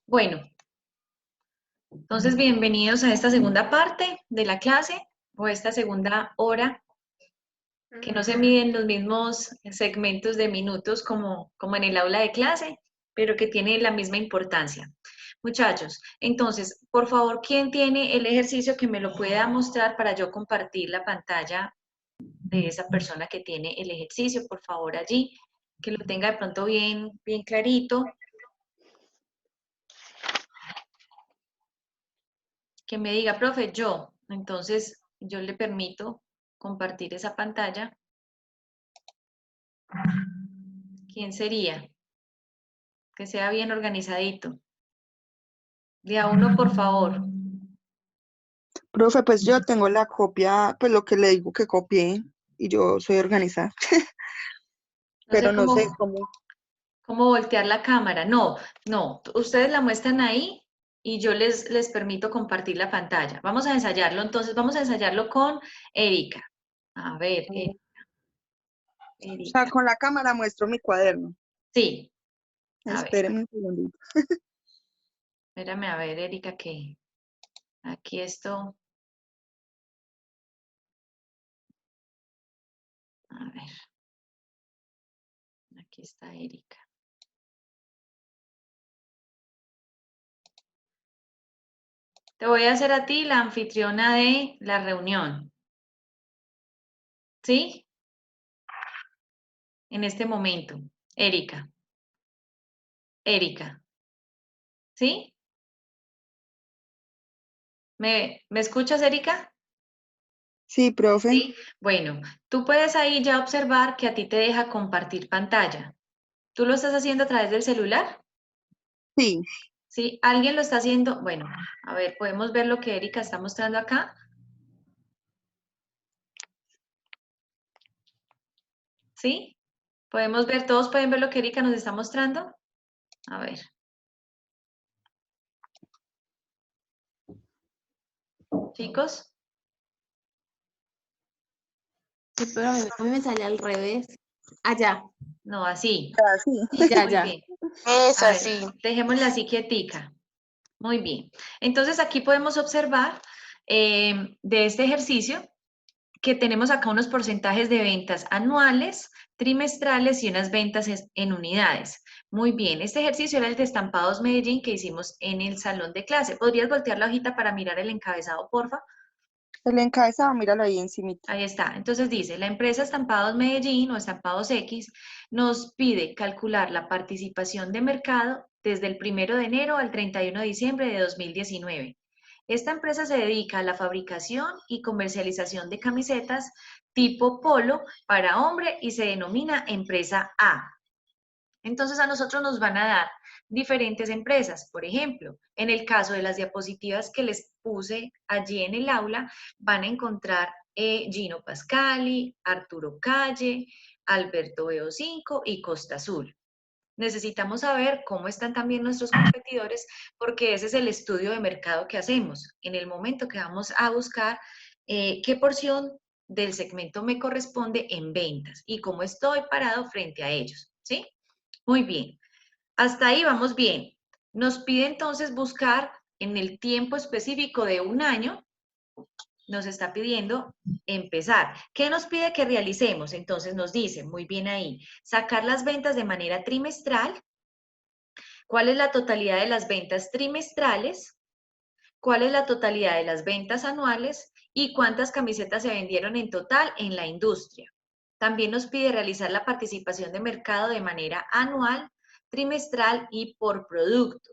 Bueno, entonces bienvenidos a esta segunda parte de la clase o esta segunda hora que no se miden los mismos segmentos de minutos como en el aula de clase, pero que tiene la misma importancia. Muchachos, entonces, por favor, ¿quién tiene el ejercicio que me lo pueda mostrar para yo compartir la pantalla de esa persona que tiene el ejercicio? Por favor, allí, que lo tenga de pronto bien clarito. Que me diga, profe, entonces yo le permito compartir esa pantalla. ¿Quién sería? Que sea bien organizadito. De a uno, por favor. Profe, pues yo tengo la copia, pues lo que le digo que copié y yo soy organizada, No sé pero no sé cómo. cómo voltear la cámara. No, ustedes la muestran ahí y yo les permito compartir la pantalla. Vamos a ensayarlo, entonces vamos a ensayarlo con Erika. A ver, O sea, Erika. con la cámara muestro mi cuaderno. Sí, a ver, Espéreme un segundito. espérame a ver, Erika, que aquí esto. A ver, aquí está Erika. Te voy a hacer a ti la anfitriona de la reunión. ¿Sí? En este momento. Erika. Erika. ¿Sí? ¿Me escuchas, Erika? Sí, profe. Sí. Bueno, tú puedes ahí ya observar que a ti te deja compartir pantalla. ¿Tú lo estás haciendo a través del celular? Sí, ¿Sí? ¿Alguien lo está haciendo? Bueno, a ver, podemos ver lo que Erika está mostrando acá. ¿Sí? ¿Podemos ver, todos pueden ver lo que Erika nos está mostrando? A ver. Chicos. Sí, pero a mí me sale al revés. Allá. No, así. así. Sí, ya, Muy ya. bien. Eso, A ver, así. dejémosla así quietica. Muy bien. Entonces aquí podemos observar de este ejercicio que tenemos acá unos porcentajes de ventas anuales, trimestrales y unas ventas en unidades. Muy bien, este ejercicio era el de Estampados Medellín que hicimos en el salón de clase. ¿Podrías voltear la hojita para mirar el encabezado, porfa? El encabezado, míralo ahí encimita. Ahí está. Entonces dice, la empresa Estampados Medellín o Estampados X nos pide calcular la participación de mercado desde el 1 de enero al 31 de diciembre de 2019. Esta empresa se dedica a la fabricación y comercialización de camisetas tipo polo para hombre y se denomina empresa A. Entonces a nosotros nos van a dar diferentes empresas. Por ejemplo, en el caso de las diapositivas que les puse allí en el aula, van a encontrar Gino Pascali, Arturo Calle, Alberto Beo5 y Costa Azul. Necesitamos saber cómo están también nuestros competidores porque ese es el estudio de mercado que hacemos. En el momento que vamos a buscar qué porción del segmento me corresponde en ventas y cómo estoy parado frente a ellos, ¿sí? Muy bien. Hasta ahí vamos bien. Nos pide entonces buscar en el tiempo específico de un año, nos está pidiendo empezar. ¿Qué nos pide que realicemos? Entonces nos dice, muy bien ahí, sacar las ventas de manera trimestral. ¿Cuál es la totalidad de las ventas trimestrales? ¿Cuál es la totalidad de las ventas anuales? ¿Y cuántas camisetas se vendieron en total en la industria? También nos pide realizar la participación de mercado de manera anual, trimestral y por producto.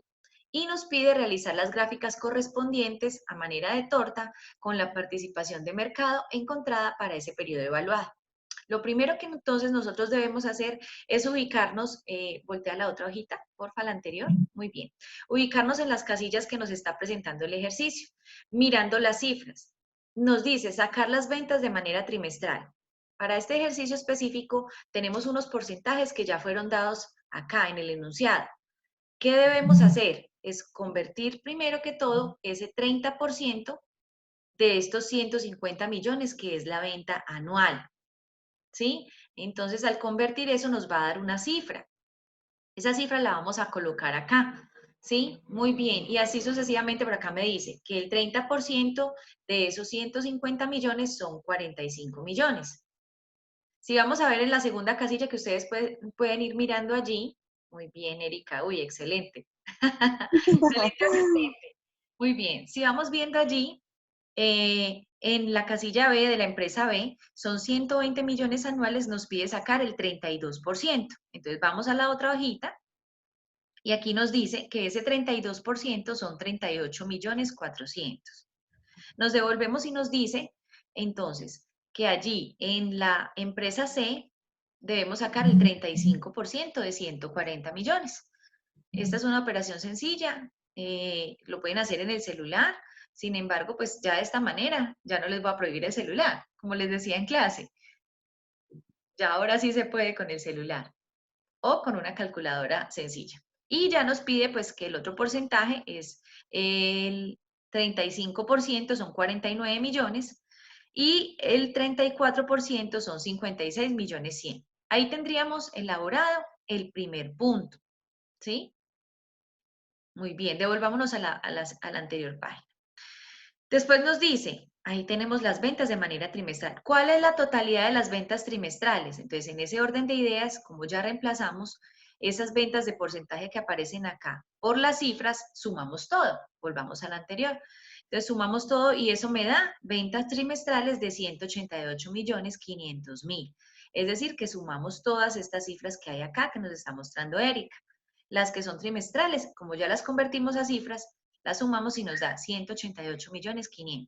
Y nos pide realizar las gráficas correspondientes a manera de torta con la participación de mercado encontrada para ese periodo evaluado. Lo primero que entonces nosotros debemos hacer es ubicarnos, voltea la otra hojita, porfa, la anterior, muy bien, ubicarnos en las casillas que nos está presentando el ejercicio, mirando las cifras. Nos dice sacar las ventas de manera trimestral. Para este ejercicio específico tenemos unos porcentajes que ya fueron dados acá en el enunciado. ¿Qué debemos hacer? Es convertir primero que todo ese 30% de estos 150 millones que es la venta anual. ¿Sí? Entonces, al convertir eso nos va a dar una cifra. Esa cifra la vamos a colocar acá, ¿Sí? Muy bien. Y así sucesivamente por acá me dice que el 30% de esos 150 millones son 45 millones. Si vamos a ver en la segunda casilla que ustedes pueden ir mirando allí. Muy bien, Erika. Uy, excelente. Excelente asistente. Muy bien. Si vamos viendo allí, en la casilla B de la empresa B, son 120 millones anuales, nos pide sacar el 32%. Entonces vamos a la otra hojita y aquí nos dice que ese 32% son 38 millones 400. Nos devolvemos y nos dice, entonces, que allí en la empresa C debemos sacar el 35% de 140 millones. Esta es una operación sencilla, lo pueden hacer en el celular, sin embargo, pues ya de esta manera ya no les voy a prohibir el celular, como les decía en clase. Ya ahora sí se puede con el celular o con una calculadora sencilla. Y ya nos pide pues que el otro porcentaje es el 35%, son 49 millones, y el 34% son 56 millones 100. Ahí tendríamos elaborado el primer punto, ¿sí? Muy bien, devolvámonos a la anterior página. Después nos dice, ahí tenemos las ventas de manera trimestral. ¿Cuál es la totalidad de las ventas trimestrales? Entonces, en ese orden de ideas, como ya reemplazamos esas ventas de porcentaje que aparecen acá por las cifras, sumamos todo. Volvamos a la anterior. Entonces, sumamos todo y eso me da ventas trimestrales de 188.500.000. Es decir, que sumamos todas estas cifras que hay acá que nos está mostrando Erika. Las que son trimestrales, como ya las convertimos a cifras, las sumamos y nos da 188.500.000.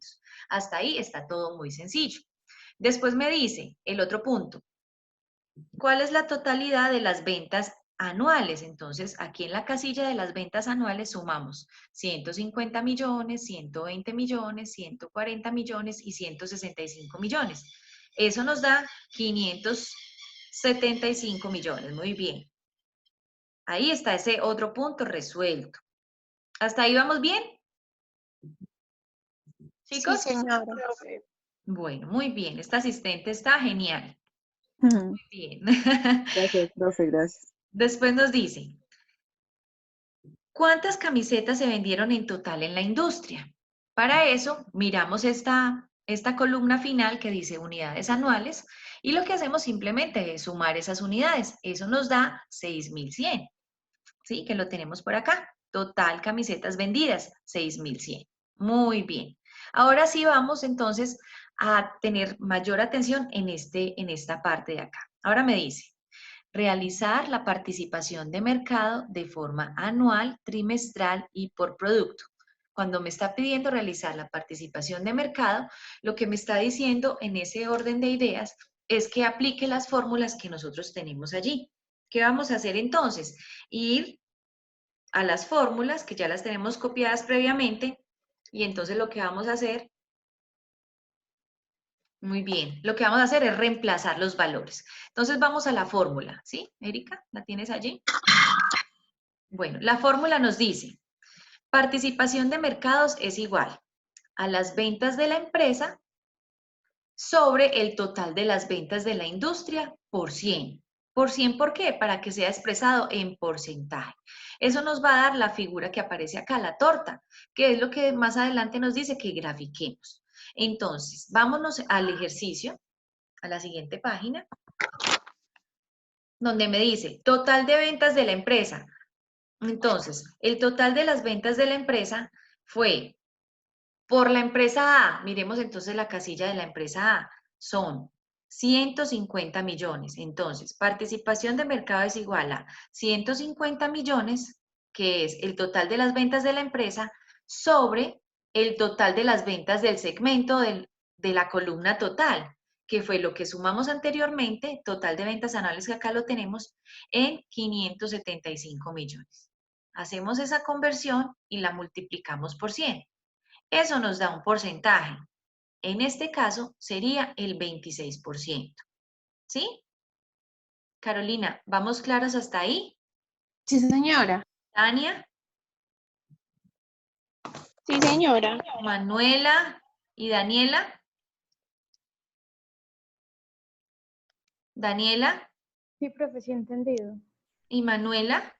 Hasta ahí está todo muy sencillo. Después me dice el otro punto. ¿Cuál es la totalidad de las ventas anuales? Entonces, aquí en la casilla de las ventas anuales sumamos 150 millones, 120 millones, 140 millones y 165 millones. Eso nos da 575 millones. Muy bien. Ahí está ese otro punto resuelto. ¿Hasta ahí vamos bien? ¿Chicos? Sí, señora. Bueno, muy bien. Esta asistente está genial. Ujú. Muy bien. Gracias, profe, gracias. Después nos dice, ¿cuántas camisetas se vendieron en total en la industria? Para eso, miramos esta columna final que dice unidades anuales y lo que hacemos simplemente es sumar esas unidades. Eso nos da 6.100, ¿sí? Que lo tenemos por acá. Total camisetas vendidas, 6.100. Muy bien. Ahora sí vamos entonces a tener mayor atención en esta parte de acá. Ahora me dice, realizar la participación de mercado de forma anual, trimestral y por producto. Cuando me está pidiendo realizar la participación de mercado, lo que me está diciendo en ese orden de ideas es que aplique las fórmulas que nosotros tenemos allí. ¿Qué vamos a hacer entonces? Ir a las fórmulas que ya las tenemos copiadas previamente y entonces lo que vamos a hacer, muy bien, lo que vamos a hacer es reemplazar los valores. Entonces vamos a la fórmula, ¿sí, Erika? ¿La tienes allí? Bueno, la fórmula nos dice, participación de mercados es igual a las ventas de la empresa sobre el total de las ventas de la industria por 100. ¿Por 100 por qué? Para que sea expresado en porcentaje. Eso nos va a dar la figura que aparece acá, la torta, que es lo que más adelante nos dice que grafiquemos. Entonces, vámonos al ejercicio, a la siguiente página, donde me dice total de ventas de la empresa. Entonces, el total de las ventas de la empresa fue por la empresa A, miremos entonces la casilla de la empresa A, son 150 millones. Entonces, participación de mercado es igual a 150 millones, que es el total de las ventas de la empresa, sobre el total de las ventas del segmento de la columna total, que fue lo que sumamos anteriormente, total de ventas anuales que acá lo tenemos, en 575 millones. Hacemos esa conversión y la multiplicamos por 100. Eso nos da un porcentaje. En este caso sería el 26%. ¿Sí? Carolina, ¿vamos claros hasta ahí? Sí, señora. Tania, Sí, señora. Manuela y Daniela. Daniela Sí, profe, sí entendido. y Manuela.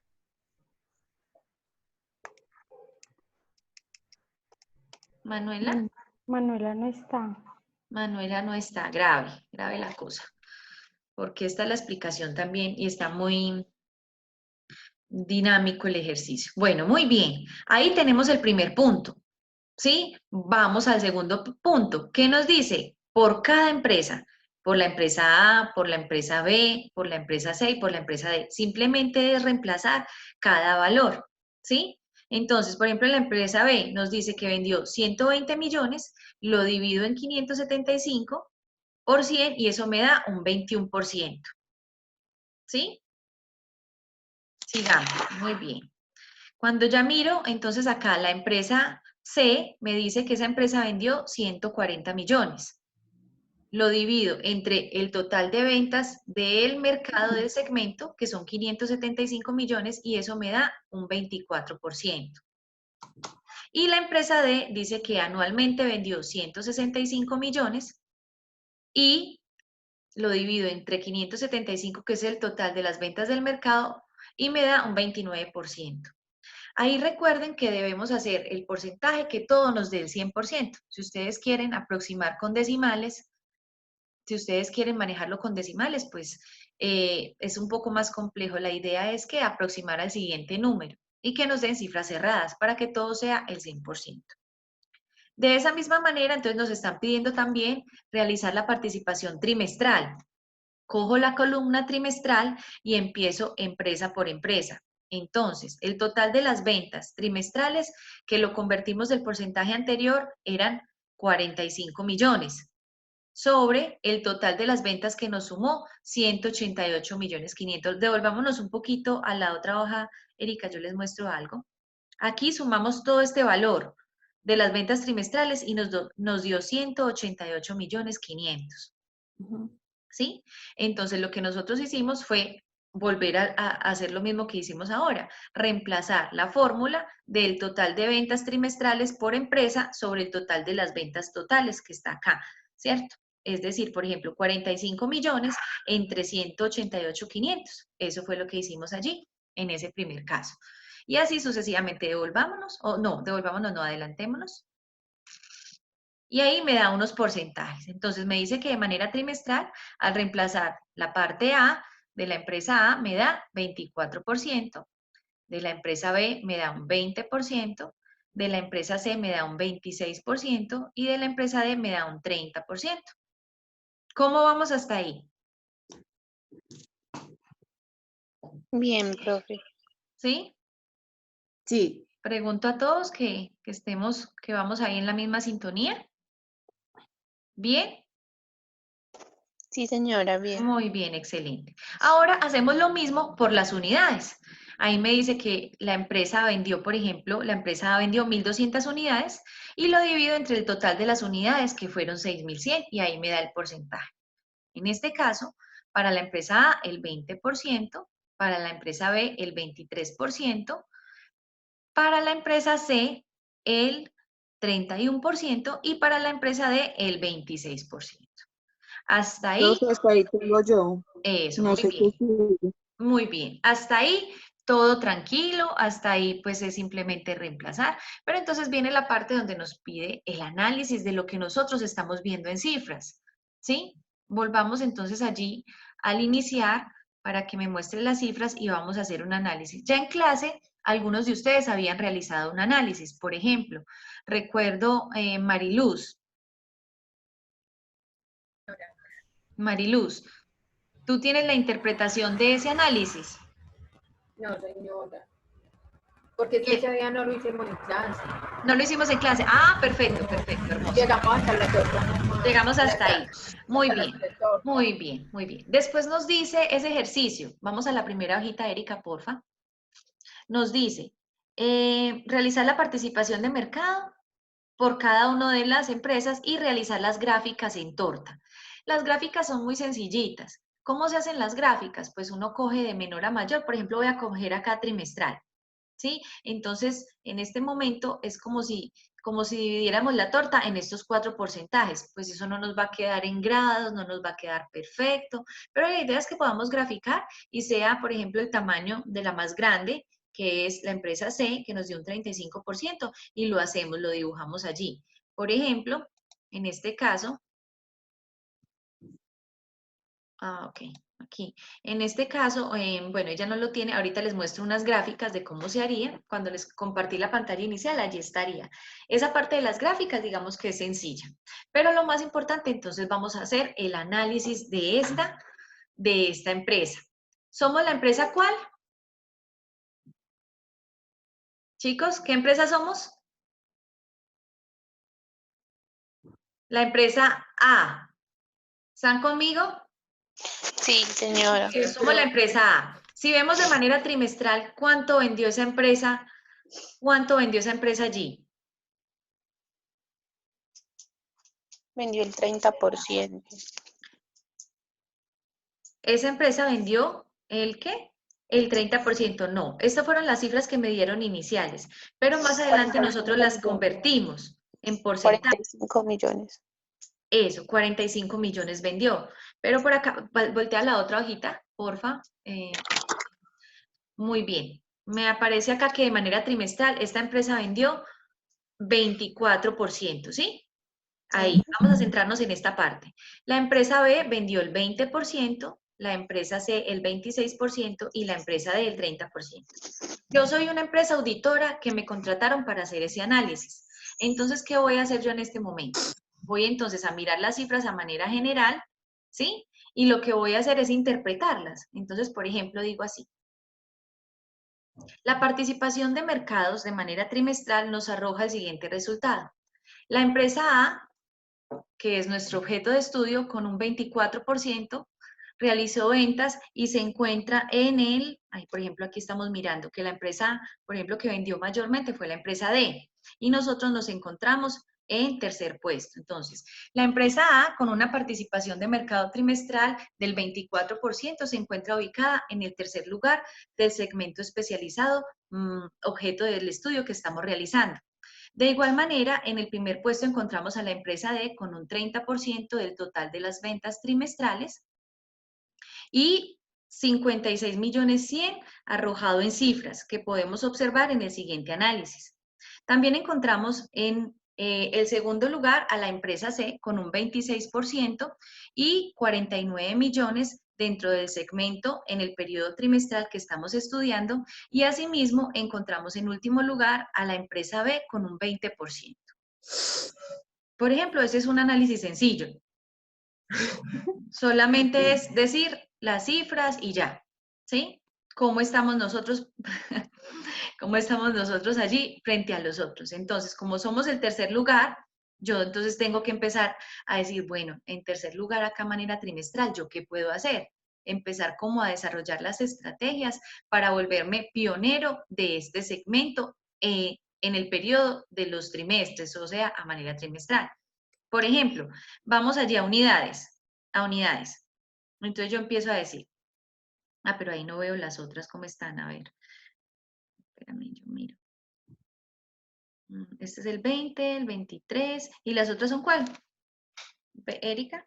Manuela. Manuela no está. Manuela no está, grave la cosa. Porque esta es la explicación también y está muy dinámico el ejercicio. Bueno, muy bien. Ahí tenemos el primer punto. ¿Sí? Vamos al segundo punto. ¿Qué nos dice? Por cada empresa, por la empresa A, por la empresa B, por la empresa C y por la empresa D. Simplemente es reemplazar cada valor, ¿sí? Entonces, por ejemplo, la empresa B nos dice que vendió 120 millones, lo divido en 575 por 100 y eso me da un 21%, ¿sí? Sigamos, muy bien. Cuando ya miro, entonces acá la empresa C me dice que esa empresa vendió 140 millones. Lo divido entre el total de ventas del mercado del segmento, que son 575 millones, y eso me da un 24%. Y la empresa D dice que anualmente vendió 165 millones y lo divido entre 575, que es el total de las ventas del mercado, y me da un 29%. Ahí recuerden que debemos hacer el porcentaje que todo nos dé el 100%. Si ustedes quieren aproximar con decimales, si ustedes quieren manejarlo con decimales, pues es un poco más complejo. La idea es que aproximar al siguiente número y que nos den cifras cerradas para que todo sea el 100%. De esa misma manera, entonces nos están pidiendo también realizar la participación trimestral. Cojo la columna trimestral y empiezo empresa por empresa. Entonces, el total de las ventas trimestrales, que lo convertimos del porcentaje anterior, eran 45 millones, sobre el total de las ventas que nos sumó 188 millones 500. Devolvámonos un poquito a la otra hoja, Erika, yo les muestro algo. Aquí sumamos todo este valor de las ventas trimestrales y nos dio 188 millones 500. ¿Sí? Entonces lo que nosotros hicimos fue volver a hacer lo mismo que hicimos ahora, reemplazar la fórmula del total de ventas trimestrales por empresa sobre el total de las ventas totales que está acá, ¿cierto? Es decir, por ejemplo, 45 millones entre 188,500. Eso fue lo que hicimos allí, en ese primer caso. Y así sucesivamente, devolvámonos, o no, devolvámonos, no, adelantémonos. Y ahí me da unos porcentajes. Entonces me dice que de manera trimestral, al reemplazar la parte A de la empresa A, me da 24%, de la empresa B me da un 20%, de la empresa C me da un 26% y de la empresa D me da un 30%. ¿Cómo vamos hasta ahí? Bien, profe. ¿Sí? Sí. Pregunto a todos que vamos ahí en la misma sintonía. ¿Bien? Sí, señora, bien. Muy bien, excelente. Ahora hacemos lo mismo por las unidades. Ahí me dice que la empresa vendió, por ejemplo, la empresa vendió 1.200 unidades y lo divido entre el total de las unidades, que fueron 6.100, y ahí me da el porcentaje. En este caso, para la empresa A, el 20%, para la empresa B, el 23%, para la empresa C, el 31% y para la empresa D, el 26%. Hasta ahí, Profe, hasta ahí tengo yo. eso, No muy sé qué bien. sigue. Muy bien, hasta ahí todo tranquilo, hasta ahí pues es simplemente reemplazar, pero entonces viene la parte donde nos pide el análisis de lo que nosotros estamos viendo en cifras, ¿sí? Volvamos entonces allí al iniciar para que me muestre las cifras y vamos a hacer un análisis. Ya en clase, algunos de ustedes habían realizado un análisis, por ejemplo, recuerdo Mariluz, ¿tú tienes la interpretación de ese análisis? No, señora. Porque es que ese día no lo hicimos en clase. No lo hicimos en clase. Ah, perfecto, perfecto, hermoso. Llegamos hasta las 8. Llegamos hasta ahí. Muy Hasta bien, las 3:00. muy bien, muy bien. Después nos dice ese ejercicio. Vamos a la primera hojita, Erika, porfa. Nos dice, realizar la participación de mercado por cada una de las empresas y realizar las gráficas en torta. Las gráficas son muy sencillitas. ¿Cómo se hacen las gráficas? Pues uno coge de menor a mayor. Por ejemplo, voy a coger acá trimestral. ¿Sí? Entonces, en este momento es como si dividiéramos la torta en estos 4 porcentajes. Pues eso no nos va a quedar en grados, no nos va a quedar perfecto, pero la idea es que podamos graficar y sea, por ejemplo, el tamaño de la más grande que es la empresa C, que nos dio un 35%, y lo hacemos, lo dibujamos allí. Por ejemplo, en este caso, ok, aquí. En este caso, bueno, ella no lo tiene, ahorita les muestro unas gráficas de cómo se haría. Cuando les compartí la pantalla inicial, allí estaría. Esa parte de las gráficas, digamos que es sencilla. Pero lo más importante, entonces, vamos a hacer el análisis de esta empresa. ¿Somos la empresa cuál? Chicos, ¿qué empresa somos? La empresa A. ¿Están conmigo? Sí, señora. Somos la empresa A. Si vemos de manera trimestral, ¿cuánto vendió esa empresa? ¿Cuánto vendió esa empresa allí? Vendió el 30%. Esa empresa vendió ¿el qué? El 30%. No, estas fueron las cifras que me dieron iniciales, pero más adelante nosotros las convertimos en porcentaje. 45 millones. Eso, 45 millones vendió. Pero por acá, voltea la otra hojita, porfa. Muy bien. Me aparece acá que de manera trimestral esta empresa vendió 24%, ¿sí? Ahí, vamos a centrarnos en esta parte. La empresa B vendió el 20%, la empresa C el 26% y la empresa D el 30%. Yo soy una empresa auditora que me contrataron para hacer ese análisis. Entonces, ¿qué voy a hacer yo en este momento? Voy entonces a mirar las cifras a manera general, ¿sí? Y lo que voy a hacer es interpretarlas. Entonces, por ejemplo, digo así. La participación de mercados de manera trimestral nos arroja el siguiente resultado. La empresa A, que es nuestro objeto de estudio, con un 24%, realizó ventas y se encuentra en el, por ejemplo, aquí estamos mirando que la empresa, por ejemplo, que vendió mayormente fue la empresa D, y nosotros nos encontramos en tercer puesto. Entonces, la empresa A, con una participación de mercado trimestral del 24%, se encuentra ubicada en el tercer lugar del segmento especializado, objeto del estudio que estamos realizando. De igual manera, en el primer puesto encontramos a la empresa D con un 30% del total de las ventas trimestrales y 56.100.000 arrojado en cifras que podemos observar en el siguiente análisis. También encontramos en el segundo lugar a la empresa C con un 26% y 49 millones dentro del segmento en el periodo trimestral que estamos estudiando, y asimismo encontramos en último lugar a la empresa B con un 20%. Por ejemplo, ese es un análisis sencillo. Solamente es decir las cifras y ya, ¿sí? ¿Cómo estamos nosotros? ¿Cómo estamos nosotros allí frente a los otros? Entonces, como somos el tercer lugar, yo entonces tengo que empezar a decir, bueno, en tercer lugar acá manera trimestral, ¿yo qué puedo hacer? Empezar como a desarrollar las estrategias para volverme pionero de este segmento en el periodo de los trimestres, o sea, a manera trimestral. Por ejemplo, vamos allí a unidades, Entonces yo empiezo a decir, pero ahí no veo las otras cómo están, a ver. Espérame, yo miro. Este es el 20, el 23, ¿y las otras son cuál? Erika,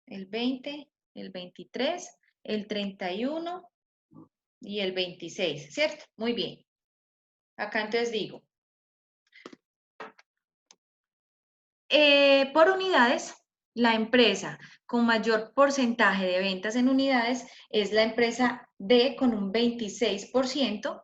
el 20, el 23, el 31 y el 26, ¿cierto? Muy bien. Acá entonces digo, por unidades, la empresa con mayor porcentaje de ventas en unidades es la empresa D con un 26%.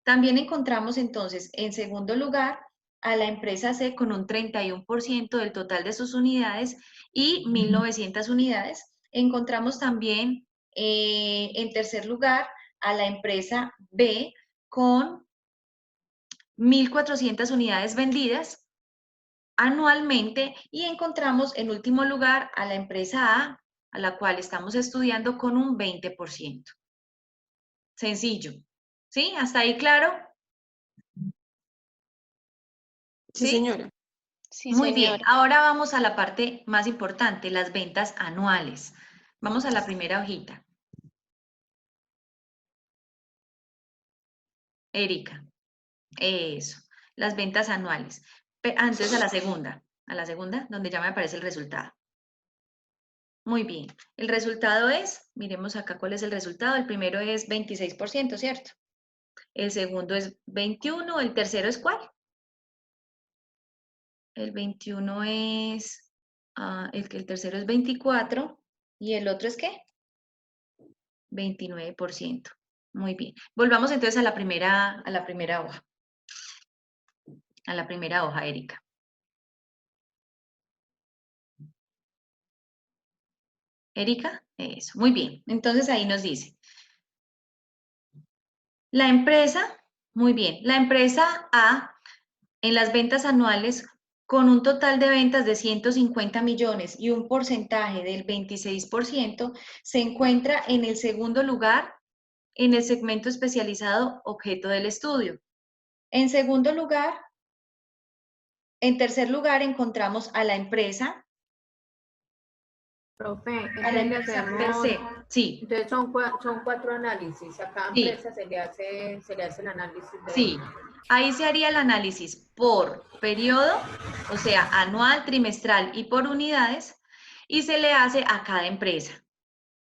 También encontramos entonces en segundo lugar a la empresa C con un 31% del total de sus unidades y 1.900 unidades. Encontramos también en tercer lugar a la empresa B con 1.400 unidades vendidas anualmente, y encontramos en último lugar a la empresa a la cual estamos estudiando, con un 20%. Sencillo. ¿Sí? ¿Hasta ahí claro? Sí, señora. Sí, Muy bien. señora. Ahora vamos a la parte más importante, las ventas anuales. Vamos a la primera hojita. Erika. Eso. Las ventas anuales. Antes a la segunda, donde ya me aparece el resultado. Muy bien. El resultado es, miremos acá cuál es el resultado. El primero es 26%, ¿cierto? el segundo es 21, ¿el tercero es cuál? El 21 es, el tercero es 24, ¿y el otro es qué? 29%. Muy bien. Volvamos entonces a la primera hoja. A la primera hoja, Erika. Erika, eso, muy bien. Entonces ahí nos dice, la empresa, muy bien, la empresa A en las ventas anuales con un total de ventas de 150 millones y un porcentaje del 26%, se encuentra en el segundo lugar en el segmento especializado objeto del estudio. En segundo lugar, en tercer lugar encontramos a la empresa. Profe, A la entonces le empresa per hacemos, se, sí, entonces son 4 análisis. A cada Sí. empresa se le hace el análisis de sí. Ahí se haría el análisis por periodo, o sea, anual, trimestral y por unidades, y se le hace a cada empresa,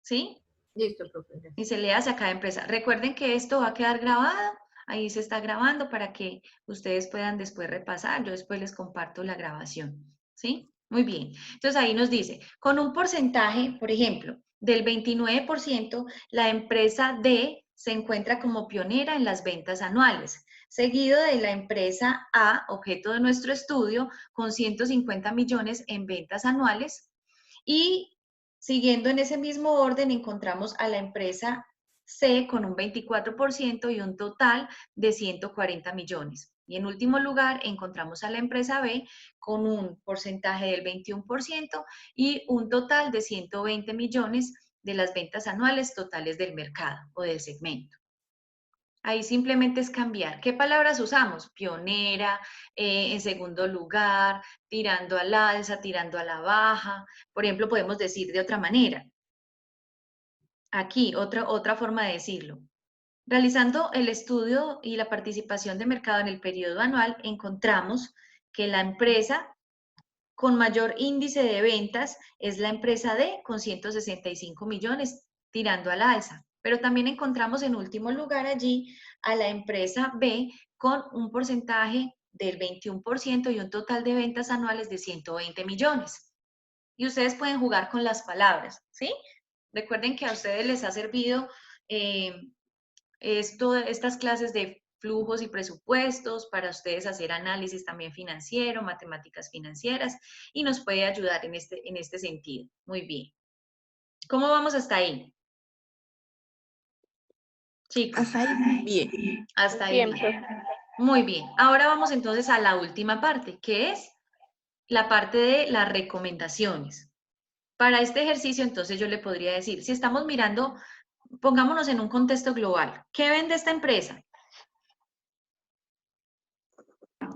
¿sí? Listo, profe. Y se le hace a cada empresa. Recuerden que esto va a quedar grabado, ahí se está grabando para que ustedes puedan después repasar, yo después les comparto la grabación, ¿sí? Muy bien. Entonces ahí nos dice, con un porcentaje, por ejemplo, del 29%, la empresa D se encuentra como pionera en las ventas anuales, seguido de la empresa A, objeto de nuestro estudio, con 150 millones en ventas anuales, y siguiendo en ese mismo orden encontramos a la empresa C con un 24% y un total de 140 millones. Y en último lugar encontramos a la empresa B con un porcentaje del 21% y un total de 120 millones de las ventas anuales totales del mercado o del segmento. Ahí simplemente es cambiar. ¿Qué palabras usamos? Pionera, en segundo lugar, tirando al alza, tirando a la baja. Por ejemplo, podemos decir de otra manera. Aquí, otra forma de decirlo. Realizando el estudio y la participación de mercado en el periodo anual, encontramos que la empresa con mayor índice de ventas es la empresa D con 165 millones tirando al alza. Pero también encontramos en último lugar allí a la empresa B con un porcentaje del 21% y un total de ventas anuales de 120 millones. Y ustedes pueden jugar con las palabras, ¿sí? Recuerden que a ustedes les ha servido estas clases de flujos y presupuestos para ustedes hacer análisis también financiero, matemáticas financieras, y nos puede ayudar en este sentido. Muy bien. ¿Cómo vamos hasta ahí? Chicos. Hasta ahí, bien. Hasta ahí Bien, bien. Muy bien. Ahora vamos entonces a la última parte, que es la parte de las recomendaciones. Para este ejercicio, entonces yo le podría decir, si estamos mirando, pongámonos en un contexto global, ¿qué vende esta empresa?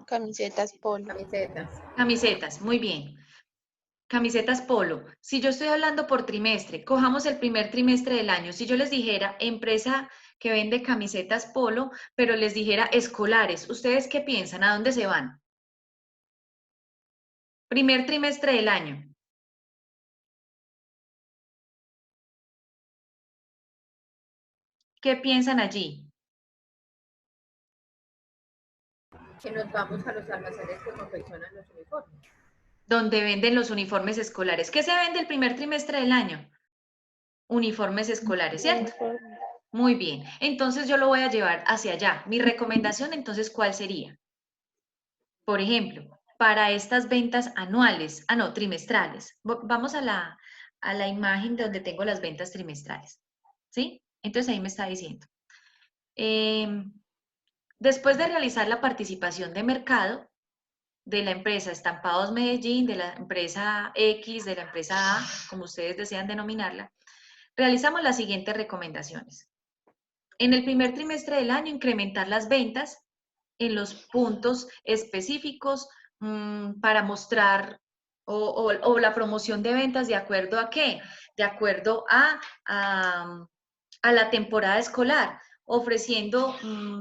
Camisetas polo. Camisetas. Camisetas, muy bien. Camisetas polo. Si yo estoy hablando por trimestre, cojamos el primer trimestre del año. Si yo les dijera empresa que vende camisetas polo, pero les dijera escolares, ¿ustedes qué piensan? ¿A dónde se van? Primer trimestre del año. ¿Qué piensan allí? Que nos vamos a los almacenes que confeccionan los uniformes. Donde venden los uniformes escolares. ¿Qué se vende el primer trimestre del año? Uniformes escolares, ¿cierto? Muy bien. Entonces yo lo voy a llevar hacia allá. Mi recomendación, entonces, ¿cuál sería? Por ejemplo, para estas ventas anuales, no, trimestrales. Vamos a la imagen donde tengo las ventas trimestrales, ¿sí? Entonces ahí me está diciendo. Después de realizar la participación de mercado de la empresa Estampados Medellín, de la empresa X, de la empresa A, como ustedes desean denominarla, realizamos las siguientes recomendaciones. En el primer trimestre del año, incrementar las ventas en los puntos específicos para mostrar o la promoción de ventas de acuerdo a qué, de acuerdo a la temporada escolar, ofreciendo,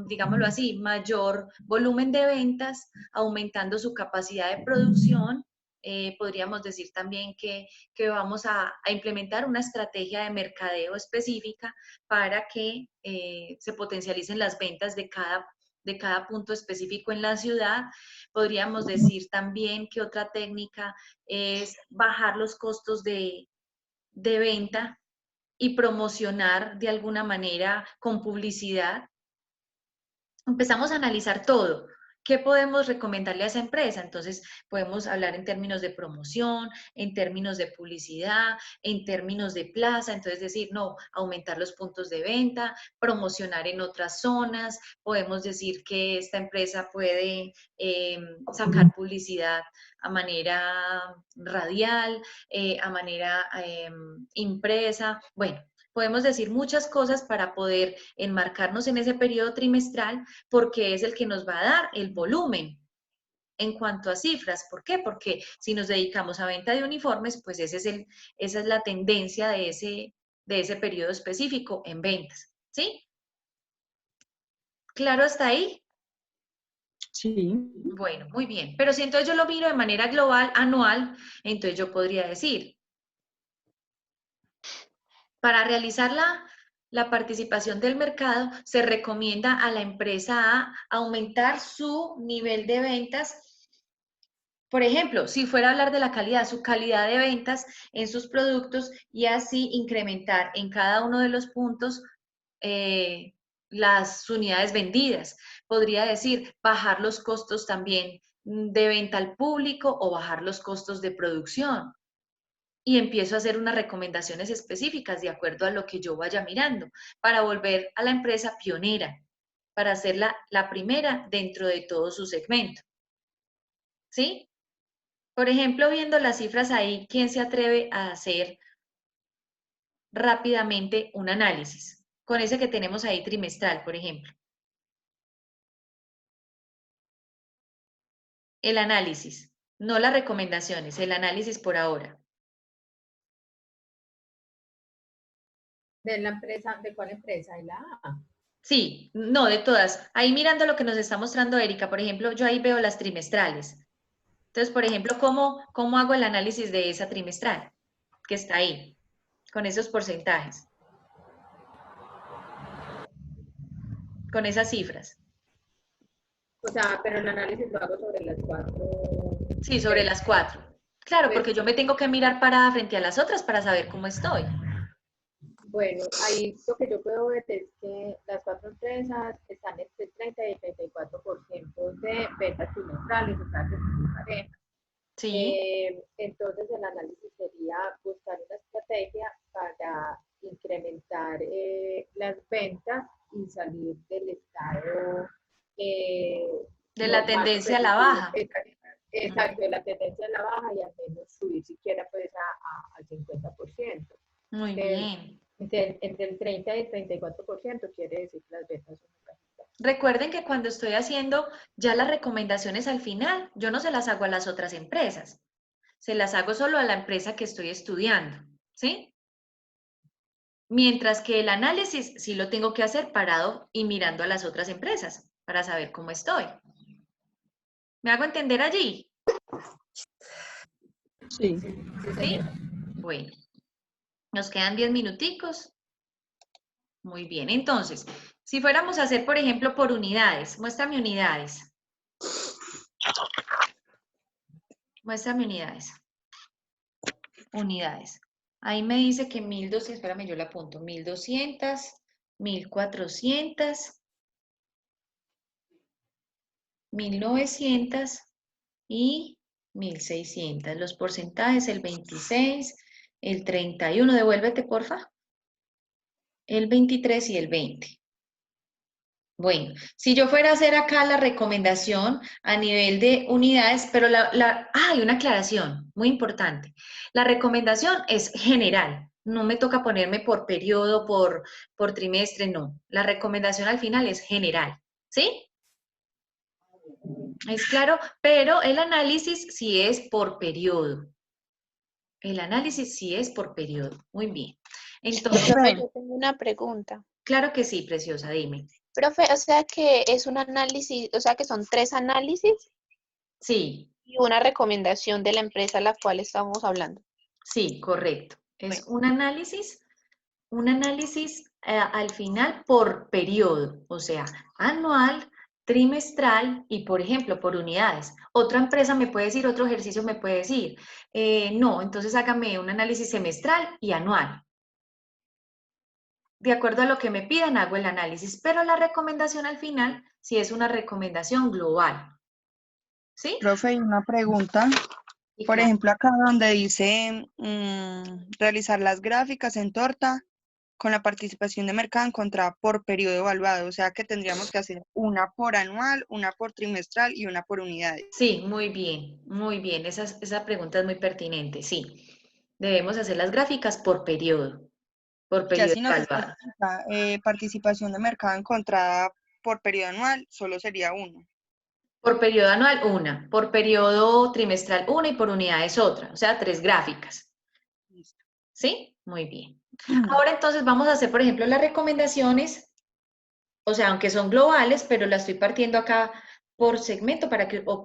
digámoslo así, mayor volumen de ventas, aumentando su capacidad de producción, podríamos decir también que vamos a implementar una estrategia de mercadeo específica para que se potencialicen las ventas de cada punto específico en la ciudad. Podríamos decir también que otra técnica es bajar los costos de venta y promocionar de alguna manera con publicidad. Empezamos a analizar todo. ¿Qué podemos recomendarle a esa empresa? Entonces, podemos hablar en términos de promoción, en términos de publicidad, en términos de plaza. Entonces, decir, no, aumentar los puntos de venta, promocionar en otras zonas. Podemos decir que esta empresa puede sacar publicidad a manera radial, a manera impresa. Bueno, podemos decir muchas cosas para poder enmarcarnos en ese periodo trimestral, porque es el que nos va a dar el volumen en cuanto a cifras. ¿Por qué? Porque si nos dedicamos a venta de uniformes, pues esa es la tendencia de ese periodo específico en ventas. ¿Sí? ¿Claro hasta ahí? Sí. Bueno, muy bien. Pero si entonces yo lo miro de manera global, anual, entonces yo podría decir, para realizar la participación del mercado, se recomienda a la empresa a aumentar su nivel de ventas. Por ejemplo, si fuera a hablar de la calidad, su calidad de ventas en sus productos y así incrementar en cada uno de los puntos las unidades vendidas. Podría decir, bajar los costos también de venta al público o bajar los costos de producción. Y empiezo a hacer unas recomendaciones específicas de acuerdo a lo que yo vaya mirando, para volver a la empresa pionera, para hacerla la primera dentro de todo su segmento. ¿Sí? Por ejemplo, viendo las cifras ahí, ¿quién se atreve a hacer rápidamente un análisis? Con ese que tenemos ahí trimestral, por ejemplo. El análisis, no las recomendaciones, el análisis por ahora. ¿De la empresa? ¿De cuál empresa? ¿De la A? Sí, no, de todas. Ahí mirando lo que nos está mostrando Erika, por ejemplo, yo ahí veo las trimestrales. Entonces, por ejemplo, ¿cómo hago el análisis de esa trimestral que está ahí, con esos porcentajes, con esas cifras? O sea, pero el análisis lo hago sobre las 4. Sí, sobre las 4. Claro, porque yo me tengo que mirar parada frente a las otras para saber cómo estoy. Bueno, ahí lo que yo puedo ver es que las 4 empresas están entre 30 y 34% de ventas trimestrales, o sea, que son muy parejas. Sí, Entonces, el análisis sería buscar una estrategia para incrementar las ventas y salir del estado de la normal tendencia a la competitivo. baja. Exacto, de la tendencia a la baja y al menos subir siquiera pues al 50%. Muy bien. Entre el 30 y el 34% quiere decir que las ventas son bajitas. Recuerden que cuando estoy haciendo ya las recomendaciones al final, yo no se las hago a las otras empresas, se las hago solo a la empresa que estoy estudiando, ¿sí? Mientras que el análisis sí lo tengo que hacer parado y mirando a las otras empresas para saber cómo estoy. ¿Me hago entender allí? Sí. ¿Sí? Bueno, nos quedan 10 minuticos. Muy bien, entonces, si fuéramos a hacer, por ejemplo, por unidades, muéstrame unidades. Muéstrame unidades. Unidades. Ahí me dice que 1200, espérame, yo la apunto, 1200, 1400, 1900 y 1600. Los porcentajes, el 26, el 31, devuélvete, porfa. El 23 y el 20. Bueno, si yo fuera a hacer acá la recomendación a nivel de unidades, pero hay una aclaración muy importante. La recomendación es general, no me toca ponerme por periodo, por trimestre, no. La recomendación al final es general, ¿sí? Es claro, pero el análisis sí es por periodo. El análisis sí es por periodo. Muy bien. Entonces, Profe, yo tengo una pregunta. claro que sí, preciosa, dime. Profe, o sea que es un análisis, o sea que son 3 análisis. Sí, Y una recomendación de la empresa a la cual estamos hablando. Sí, correcto. Es Bueno. un análisis al final por periodo, o sea, anual, trimestral y, por ejemplo, por unidades. Otra empresa me puede decir, otro ejercicio me puede decir, no, entonces hágame un análisis semestral y anual. De acuerdo a lo que me pidan, hago el análisis, pero la recomendación al final sí es una recomendación global. ¿Sí? Profe, y una pregunta. Y Por claro, ejemplo, acá donde dice realizar las gráficas en torta con la participación de mercado encontrada por periodo evaluado, o sea que tendríamos que hacer una por anual, una por trimestral y una por unidades. sí, muy bien, muy bien. Esa pregunta es muy pertinente, sí. Debemos hacer las gráficas por Ya periodo si nos evaluado. especifica participación de mercado encontrada por periodo anual, solo sería uno. Por periodo anual, una. Por periodo trimestral, una. Y por unidades, otra. O sea, 3 gráficas. Listo. ¿Sí? Muy bien. Ahora entonces vamos a hacer, por ejemplo, las recomendaciones, o sea, aunque son globales, pero las estoy partiendo acá por segmento para que, o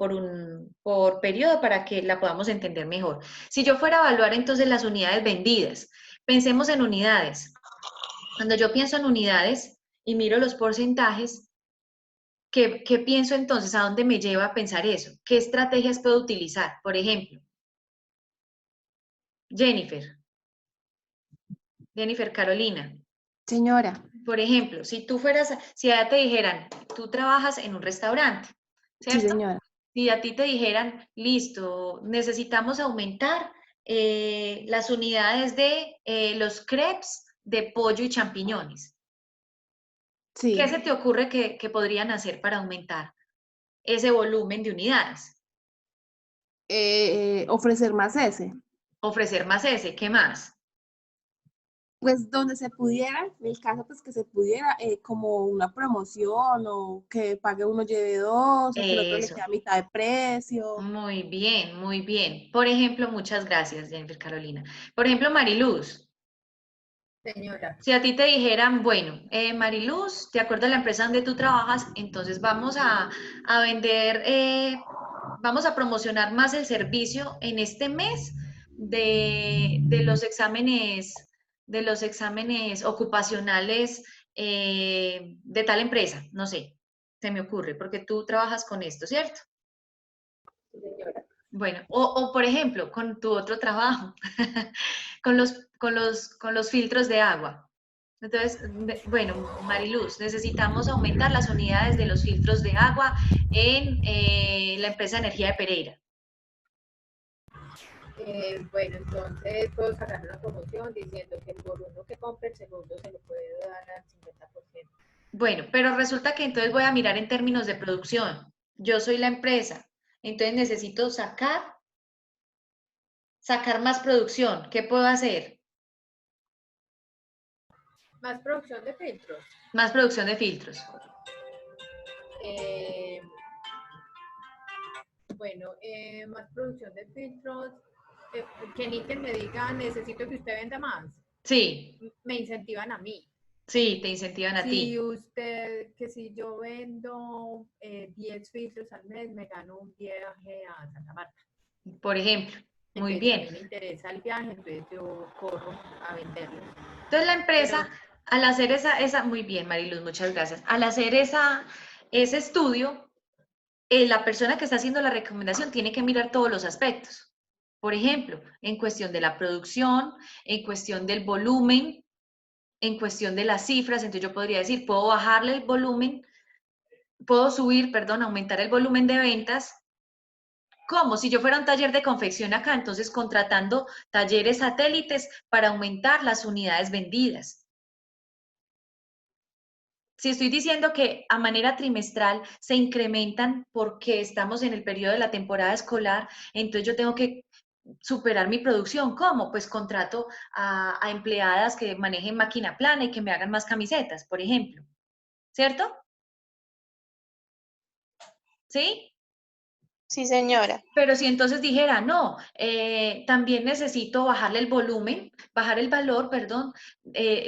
por periodo para que la podamos entender mejor. Si yo fuera a evaluar entonces las unidades vendidas, pensemos en unidades. Cuando yo pienso en unidades y miro los porcentajes, ¿qué pienso entonces? ¿A dónde me lleva a pensar eso? ¿Qué estrategias puedo utilizar? Por ejemplo, Jennifer Carolina. Señora, Por ejemplo, si a te dijeran, tú trabajas en un restaurante, sí, ¿cierto? señora. Si a ti te dijeran, listo, necesitamos aumentar las unidades de los crepes de pollo y champiñones. ¿Qué Sí. se te ocurre que podrían hacer para aumentar ese volumen de unidades? Ofrecer más ese. Ofrecer más ese, ¿qué más? Pues donde se pudiera, en el caso pues que se pudiera, como una promoción o que pague uno lleve dos o que el otro le Eso, quede a mitad de precio. muy bien, muy bien. Por ejemplo, muchas gracias, Jennifer Carolina. Por ejemplo, Mariluz, Señora, si a ti te dijeran, bueno, Mariluz, de acuerdo a la empresa donde tú trabajas, entonces vamos a vender, vamos a promocionar más el servicio en este mes de los exámenes ocupacionales de tal empresa, no sé, se me ocurre, porque tú trabajas con esto, ¿cierto? señora. Bueno, o por ejemplo, con tu otro trabajo, con los filtros de agua. Entonces, bueno, Mariluz, necesitamos aumentar las unidades de los filtros de agua en la empresa de energía de Pereira. Bueno, entonces puedo sacar una promoción diciendo que por uno que compre el segundo se lo puede dar al 50%. Bueno, pero resulta que entonces voy a mirar en términos de producción. Yo soy la empresa, entonces necesito sacar más producción. ¿Qué puedo hacer? Más producción de filtros. Más producción de filtros. Eh, bueno, más producción de filtros. Que Níquel me diga, necesito que usted venda más. Sí, Me incentivan a mí. sí, te incentivan a ti. Si yo vendo 10 filtros al mes, me gano un viaje a Santa Marta. Por ejemplo, muy Entonces a bien. mí me interesa el viaje, entonces yo corro a venderlo. Entonces la Pero empresa, al hacer muy bien, Mariluz, muchas gracias. Al hacer ese estudio, la persona que está haciendo la recomendación tiene que mirar todos los aspectos. Por ejemplo, en cuestión de la producción, en cuestión del volumen, en cuestión de las cifras, entonces yo podría decir, puedo bajarle el volumen, puedo subir, perdón, aumentar el volumen de ventas. ¿Cómo? Si yo fuera un taller de confección acá, entonces contratando talleres satélites para aumentar las unidades vendidas. Si estoy diciendo que a manera trimestral se incrementan porque estamos en el periodo de la temporada escolar, entonces yo tengo que superar mi producción. ¿Cómo? Pues contrato a empleadas que manejen máquina plana y que me hagan más camisetas, por ejemplo. ¿Cierto? ¿Sí? sí, señora. Pero si entonces dijera, no, también necesito bajarle el volumen, bajar el valor, perdón,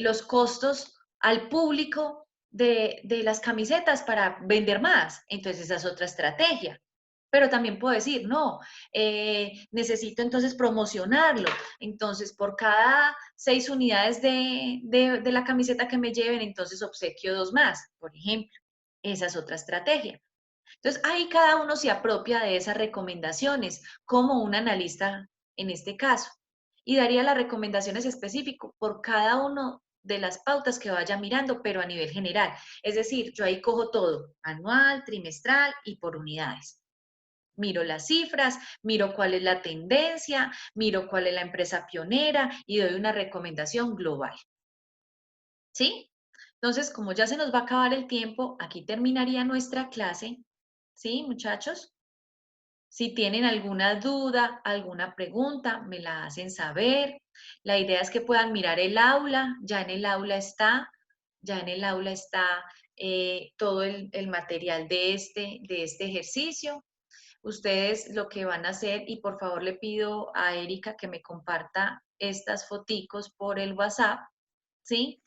los costos al público de las camisetas para vender más. Entonces esa es otra estrategia. Pero también puedo decir, no, necesito entonces promocionarlo. Entonces, por cada 6 unidades de la camiseta que me lleven, entonces obsequio 2 más, por ejemplo. Esa es otra estrategia. Entonces, ahí cada uno se apropia de esas recomendaciones, como un analista en este caso, y daría las recomendaciones específicas por cada uno de las pautas que vaya mirando, pero a nivel general. Es decir, yo ahí cojo todo, anual, trimestral y por unidades. Miro las cifras, miro cuál es la tendencia, miro cuál es la empresa pionera y doy una recomendación global. ¿Sí? Entonces, como ya se nos va a acabar el tiempo, aquí terminaría nuestra clase. ¿Sí, muchachos? Si tienen alguna duda, alguna pregunta, me la hacen saber. La idea es que puedan mirar el aula, ya en el aula está todo el material de este ejercicio. Ustedes lo que van a hacer, y por favor le pido a Erika que me comparta estas foticos por el WhatsApp, ¿sí?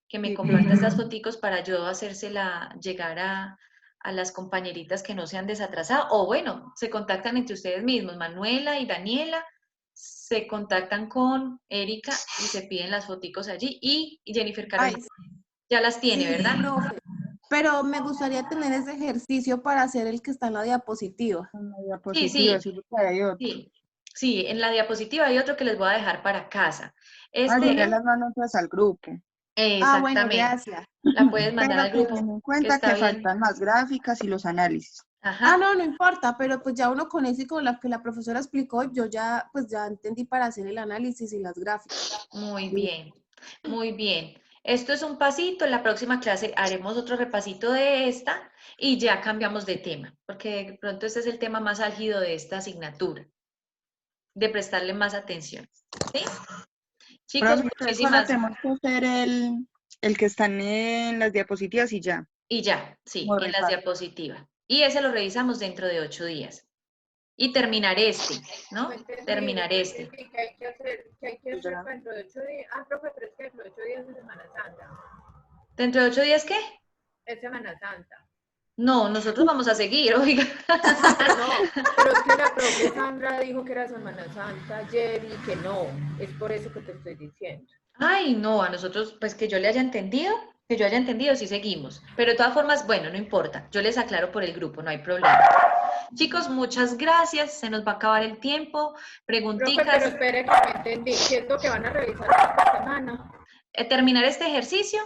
Que me Sí, comparta estas foticos para yo hacérsela llegar a las compañeritas que no se han desatrasado, o bueno, se contactan entre ustedes mismos, Manuela y Daniela, se contactan con Erika y se piden las foticos allí, y Jennifer Ay, Carolina ya las tiene, sí, ¿verdad? profe. Pero me gustaría tener ese ejercicio para hacer el que está en la diapositiva. con la Sí, diapositiva, sí, sí, porque hay otro. sí, sí, en la diapositiva hay otro que les voy a dejar para casa. Ah, yo ya Este, las mando entonces al grupo. Ah, bueno, exactamente, gracias. la puedes mandar Pero al grupo, teniendo en que cuenta está que bien. faltan las gráficas y los análisis. Ah, Ajá, no, no importa, pero pues ya uno con eso y con lo que la profesora explicó, yo ya, pues ya entendí para hacer el análisis y las gráficas. muy bien, muy bien. Esto es un pasito, en la próxima clase haremos otro repasito de esta y ya cambiamos de tema, porque de pronto este es el tema más álgido de esta asignatura, de prestarle más atención. ¿Sí? Chicos, Profe, entonces solo muchísimas, tenemos que hacer el que están en las diapositivas y ya, y ya, sí, como en las repaso. diapositivas. Y ese lo revisamos dentro de 8 días. Y terminar este, No ¿no? entendí, Terminar no este. entendí qué hay que hacer Ya. dentro de 8 días. Ah, profe, pero es que dentro de 8 días es Semana Santa. ¿Dentro de 8 días qué? Es Semana Santa. No, nosotros vamos a seguir, oiga. Ah, pero no, pero es que la profe Sandra dijo que era Semana Santa ayer y que no. Es por eso que te estoy diciendo. Ay, no, a nosotros, pues que yo haya entendido, sí seguimos. Pero de todas formas, bueno, no importa. Yo les aclaro por el grupo, no hay problema. Chicos, muchas gracias. Se nos va a acabar el tiempo. Profe, pero Preguntitas. espere que no entendí. ¿Qué es lo que van a revisar esta semana? Terminar este ejercicio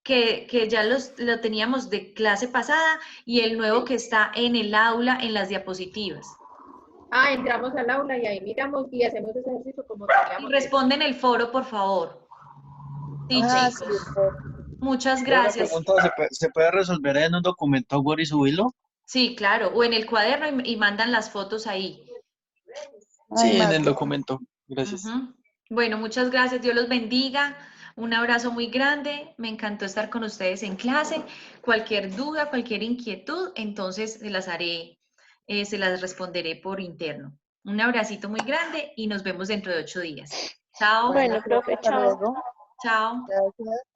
que ya lo teníamos de clase pasada y el nuevo que está en el aula en las diapositivas. Ah, entramos al aula y ahí miramos y hacemos ese ejercicio como Y teníamos hecho. responden el foro, por favor. Sí, Ah, sí, chicos. Muchas Tengo una gracias. pregunta, ¿se puede resolver en un documento Word y subirlo? Sí, claro. O en el cuaderno y mandan las fotos ahí. Ay, Sí, en el documento. Gracias. Ujú. Bueno, muchas gracias. Dios los bendiga. Un abrazo muy grande. Me encantó estar con ustedes en clase. Cualquier duda, cualquier inquietud, entonces se las responderé por interno. Un abracito muy grande y nos vemos dentro de 8 días. Chao. bueno, Bueno, profe, hasta chao. luego. Chao. Gracias.